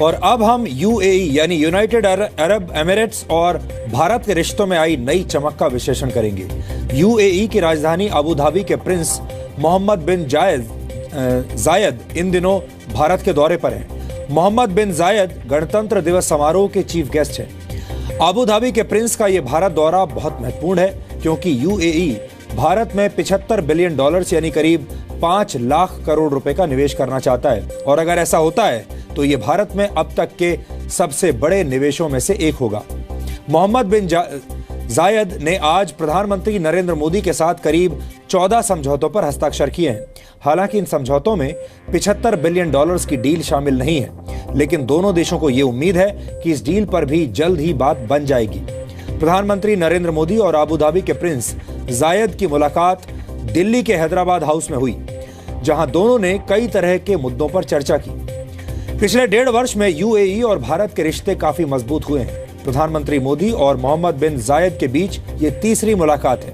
और अब हम यूएई यानी यूनाइटेड अरब एमिरेट्स और भारत के रिश्तों में आई नई चमक का विश्लेषण करेंगे। यूएई की राजधानी अबू धाबी के प्रिंस मोहम्मद बिन जायद इन दिनों भारत के दौरे पर हैं। मोहम्मद बिन जायद गणतंत्र दिवस समारोह के चीफ गेस्ट हैं। अबू धाबी के प्रिंस का यह भारत दौरा बहुत महत्वपूर्ण है क्योंकि यूएई भारत में $75 बिलियन यानी करीब 5 लाख करोड़ रुपए का निवेश करना चाहता है, और अगर ऐसा होता है तो ये भारत में अब तक के सबसे बड़े निवेशों में से एक होगा। मोहम्मद बिन जायद ने आज प्रधानमंत्री नरेंद्र मोदी के साथ करीब 14 समझौतों पर हस्ताक्षर किए हैं। हालांकि इन समझौतों में $75 बिलियन की डील शामिल नहीं है, लेकिन दोनों देशों को ये उम्मीद है कि इस डील पर भी जल्द ही बात बन जाएगी। प्रधानमंत्री नरेंद्र मोदी और अबू धाबी के प्रिंस जायद की मुलाकात दिल्ली के हैदराबाद हाउस में हुई, जहां दोनों ने कई तरह के मुद्दों पर चर्चा की। पिछले 1.5 वर्ष में यूएई और भारत के रिश्ते काफी मजबूत हुए हैं। प्रधानमंत्री मोदी और मोहम्मद बिन जायद के बीच ये तीसरी मुलाकात है।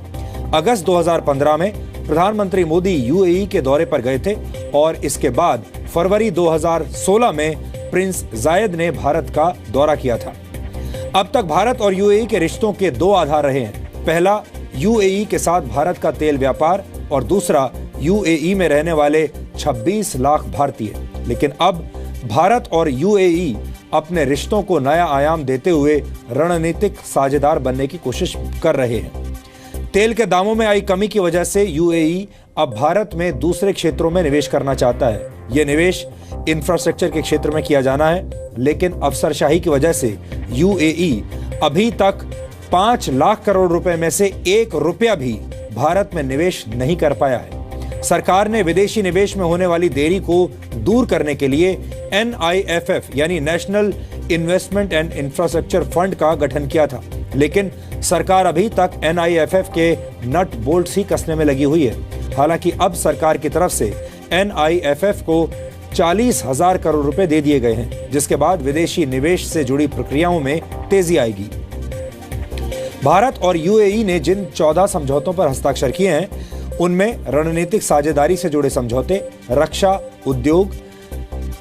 अगस्त 2015 में प्रधानमंत्री मोदी यूएई के दौरे पर गए थे और इसके बाद फरवरी 2016 में प्रिंस जायद ने भारत का दौरा किया था। अब तक भारत और यूएई के रिश्तों के 2 आधार रहे हैं। पहला, यूएई के साथ भारत का तेल व्यापार, और दूसरा यूएई में रहने वाले 26 लाख भारतीय। लेकिन अब भारत और यूएई अपने रिश्तों को नया आयाम देते हुए रणनीतिक साझेदार बनने की कोशिश कर रहे हैं। तेल के दामों में आई कमी की वजह से यूएई अब भारत में दूसरे क्षेत्रों में निवेश करना चाहता है। यह निवेश इंफ्रास्ट्रक्चर के क्षेत्र में किया जाना है, लेकिन अफसरशाही की वजह से यूएई अभी तक 5 लाख करोड़ रुपए में से 1 रुपया भी भारत में निवेश नहीं कर पाया है। सरकार ने विदेशी निवेश में होने वाली देरी को दूर करने के लिए NIFF यानी national investment and infrastructure fund का गठन किया था, लेकिन सरकार अभी तक NIFF के नट बोल्ट्स ही कसने में लगी हुई है। हालांकि अब सरकार की तरफ से NIFF को 40,000 करोड़ रुपए दे दिए गए हैं, जिसके बाद विदेशी निवेश से जुड़ी प्रक्रियाओं में तेजी आएगी। भारत और यूएई ने जिन 14 समझौतों पर हस्ताक्षर किए हैं उनमें रणनीतिक साझेदारी से जुड़े समझौते, रक्षा उद्योग,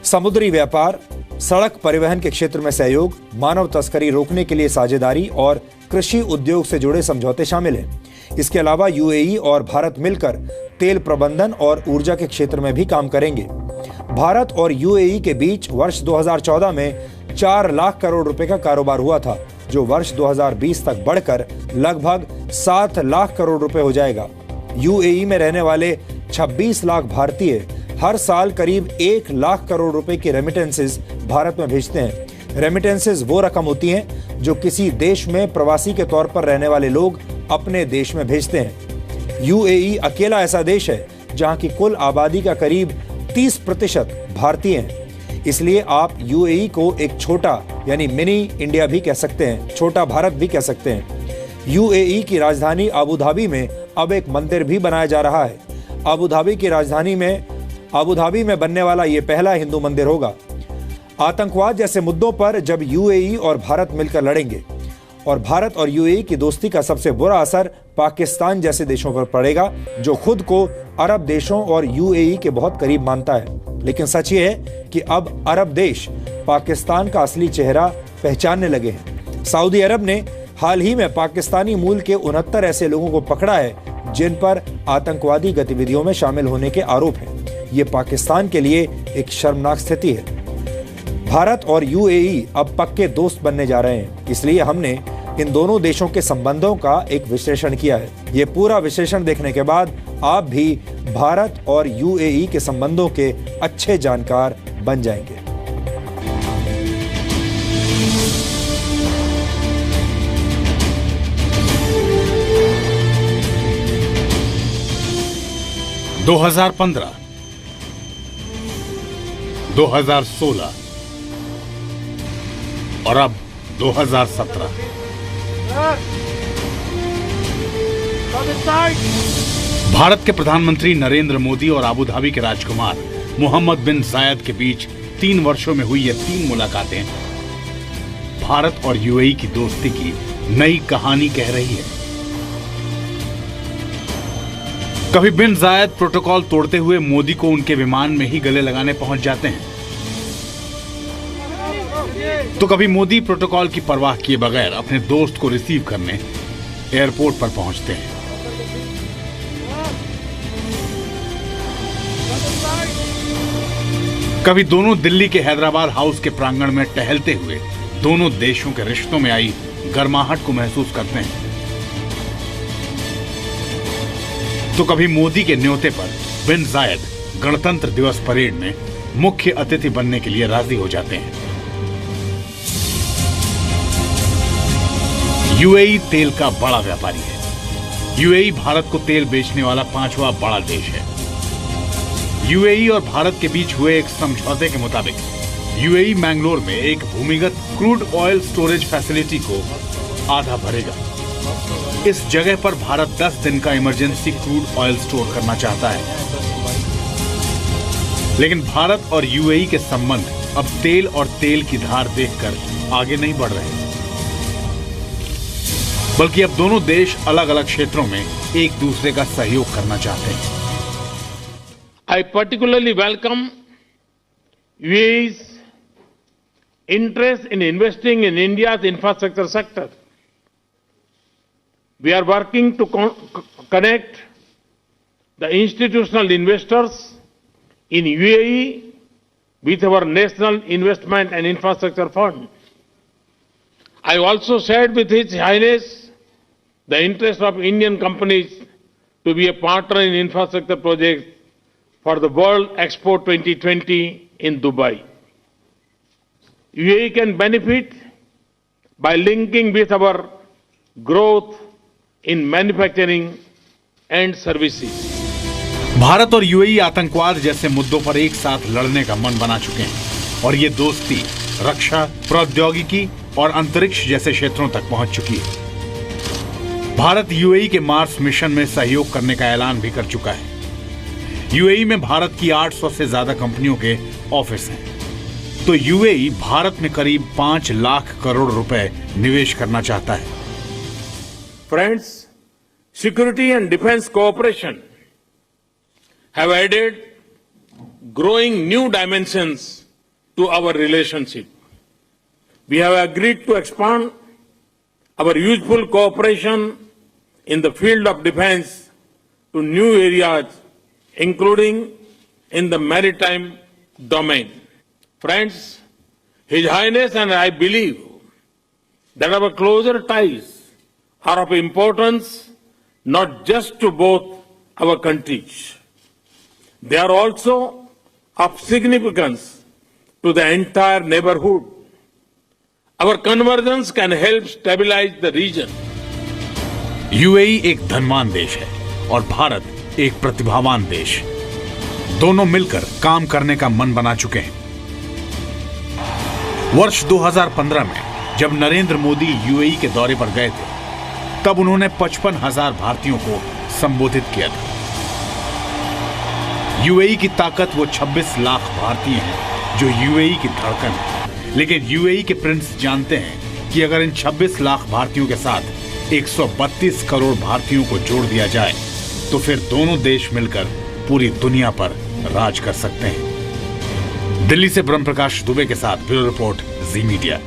समुद्री व्यापार, सड़क परिवहन के क्षेत्र में सहयोग, मानव तस्करी रोकने के लिए साझेदारी और कृषि उद्योग से जुड़े समझौते शामिल हैं। इसके अलावा यूएई और भारत मिलकर तेल प्रबंधन और ऊर्जा के क्षेत्र में भी काम करेंगे। भारत और यूएई के बीच वर्ष 2014 में 4 लाख करोड़ रुपए का कारोबार हुआ था, जो वर्ष 2020 तक बढ़कर लगभग 7 लाख करोड़ रुपए हो जाएगा। यूएई में रहने वाले 26 लाख भारतीय हर साल करीब 1 लाख करोड़ रुपए की रेमिटेंसेस भारत में भेजते हैं। रेमिटेंसेस वो रकम होती हैं जो किसी देश में प्रवासी के तौर पर रहने वाले लोग अपने देश में भेजते हैं। यूएई अकेला ऐसा देश है जहां की कुल आबादी का करीब 30% भारतीय हैं। इसलिए आप यूएई को एक छोटा यानी मिनी इंडिया भी कह सकते हैं, छोटा भारत भी कह सकते हैं। यूएई की राजधानी अबू धाबी में अब एक मंदिर भी बनाया जा रहा है। अबू धाबी में बनने वाला ये पहला हिंदू मंदिर होगा। आतंकवाद जैसे मुद्दों पर जब यूएई और भारत मिलकर लड़ेंगे और भारत और यूएई की दोस्ती का सबसे बुरा असर पाकिस्तान जैसे देशों पर पड़ेगा, जो खुद को अरब देशों और यूएई के बहुत करीब मानता है। लेकिन सच ये है कि अब अरब देश पाकिस्तान का असली चेहरा पहचानने लगे हैं। सऊदी अरब ने हाल ही में पाकिस्तानी मूल के 69 ऐसे लोगों को पकड़ा है जिन पर आतंकवादी गतिविधियों में शामिल होने के आरोप हैं। ये पाकिस्तान के लिए एक शर्मनाक स्थिति है। भारत और यूएई अब पक्के दोस्त बनने जा रहे हैं, इसलिए हमने इन दोनों देशों के संबंधों का एक विश्लेषण किया है। ये पूरा विश्लेषण देखने के बाद आप भी भारत और यूएई के संबंधों के अच्छे जानकार बन जाएंगे। – 2015, 2016 और अब 2017। भारत के प्रधानमंत्री नरेंद्र मोदी और अबू धाबी के राजकुमार मोहम्मद बिन जायद के बीच 3 वर्षों में हुई ये 3 मुलाकातें भारत और यूएई की दोस्ती की नई कहानी कह रही है। कभी बिन जायद प्रोटोकॉल तोड़ते हुए मोदी को उनके विमान में ही गले लगाने पहुंच जाते हैं, तो कभी मोदी प्रोटोकॉल की परवाह किए बगैर अपने दोस्त को रिसीव करने एयरपोर्ट पर पहुंचते हैं। कभी दोनों दिल्ली के हैदराबाद हाउस के प्रांगण में टहलते हुए दोनों देशों के रिश्तों में आई गर्माहट को महसूस करते हैं। तो कभी मोदी के न्योते पर बिन जायद गणतंत्र दिवस परेड में मुख्य अतिथि बनने के लिए राजी हो जाते हैं। यूएई तेल का बड़ा व्यापारी है। यूएई भारत को तेल बेचने वाला 5वां बड़ा देश है। यूएई और भारत के बीच हुए एक समझौते के मुताबिक यूएई मैंगलोर में एक भूमिगत क्रूड ऑयल स्टोरेज फैसिलिटी को आधा भरेगा। इस जगह पर भारत 10 दिन का इमरजेंसी क्रूड ऑयल स्टोर करना चाहता है। लेकिन भारत और यूएई के संबंध अब तेल और तेल की धार देखकर आगे नहीं बढ़ रहे, बल्कि अब दोनों देश अलग अलग क्षेत्रों में एक दूसरे का सहयोग करना चाहते हैं। I particularly welcome UAE's interest in investing in India's infrastructure sector. We are working to connect the institutional investors in UAE with our National Investment and Infrastructure Fund. I also shared with His Highness the interest of Indian companies to be a partner in infrastructure projects for the World Expo 2020 in Dubai. UAE can benefit by linking with our growth in manufacturing and services. Bharat और UAE आतंकवाद जैसे मुद्दों पर एक साथ लड़ने का मन बना चुके हैं और ये दोस्ती रक्षा, प्रौद्योगिकी और अंतरिक्ष जैसे क्षेत्रों तक पहुंच चुकी है। भारत यूएई के मार्स मिशन में सहयोग करने का ऐलान भी कर चुका है। यूएई में भारत की 800 से ज्यादा कंपनियों के ऑफिस हैं। तो यूएई भारत में करीब 5 लाख करोड़ रुपए निवेश करना चाहता है। Friends, security and defense cooperation have added growing new dimensions to our relationship. We have agreed to expand our useful cooperation in the field of defense to new areas, including in the maritime domain. Friends, His Highness and I believe that our closer ties are of importance not just to both our countries. They are also of significance to the entire neighborhood. Our convergence can help stabilize the region. UAE एक धनवान देश है और भारत एक प्रतिभावान देश। दोनों मिलकर काम करने का मन बना चुके हैं। वर्ष 2015 में जब नरेंद्र मोदी यूएई के दौरे पर गए थे, तब उन्होंने 55,000 भारतीयों को संबोधित किया था। यूएई की ताकत वो 26 लाख भारतीय हैं जो यूएई की धड़कन है। लेकिन यूएई के प्रिंस जानते हैं कि अगर इन 26 लाख भारतीयों के साथ 132 करोड़ भारतीयों को जोड़ दिया जाए तो फिर दोनों देश मिलकर पूरी दुनिया पर राज कर सकते हैं। दिल्ली से ब्रह्म प्रकाश दुबे के साथ ब्यूरो रिपोर्ट, जी मीडिया।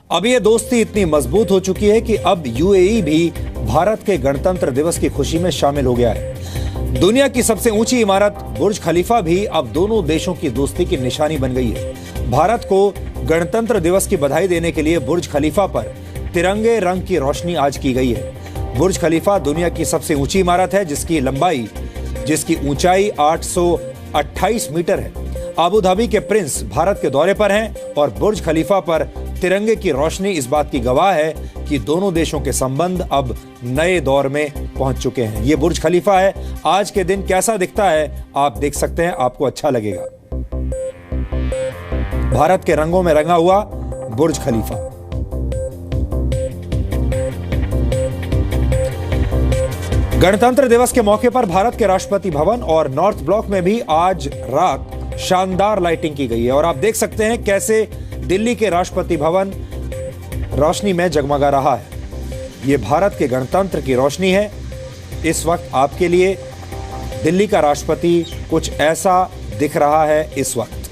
अब ये दोस्ती इतनी मजबूत हो चुकी है कि अब यूएई भी भारत के गणतंत्र दिवस की खुशी में शामिल हो गया है। दुनिया की सबसे ऊंची इमारत बुर्ज खलीफा भी अब दोनों देशों की दोस्ती की निशानी बन गई है। भारत को गणतंत्र दिवस की बधाई देने के लिए बुर्ज खलीफा पर तिरंगे रंग की रोशनी आज की गई है। बुर्ज खलीफा दुनिया की सबसे ऊंची इमारत है जिसकी ऊंचाई 828 मीटर है। अबू धाबी के प्रिंस भारत के दौरे पर हैं और बुर्ज खलीफा पर तिरंगे की रोशनी इस बात की गवाह है कि दोनों देशों के संबंध अब नए दौर में पहुंच चुके हैं। ये बुर्ज खलीफा है। आज के दिन कैसा दिखता है आप देख सकते हैं, आपको अच्छा लगेगा। भारत के रंगों में रंगा हुआ बुर्ज खलीफा। गणतंत्र दिवस के मौके पर भारत के राष्ट्रपति भवन और नॉर्थ ब्लॉक में भी आज रात शानदार लाइटिंग की गई है और आप देख सकते हैं कैसे दिल्ली के राष्ट्रपति भवन रोशनी में जगमगा रहा है। यह भारत के गणतंत्र की रोशनी है। इस वक्त आपके लिए दिल्ली का राष्ट्रपति कुछ ऐसा दिख रहा है इस वक्त।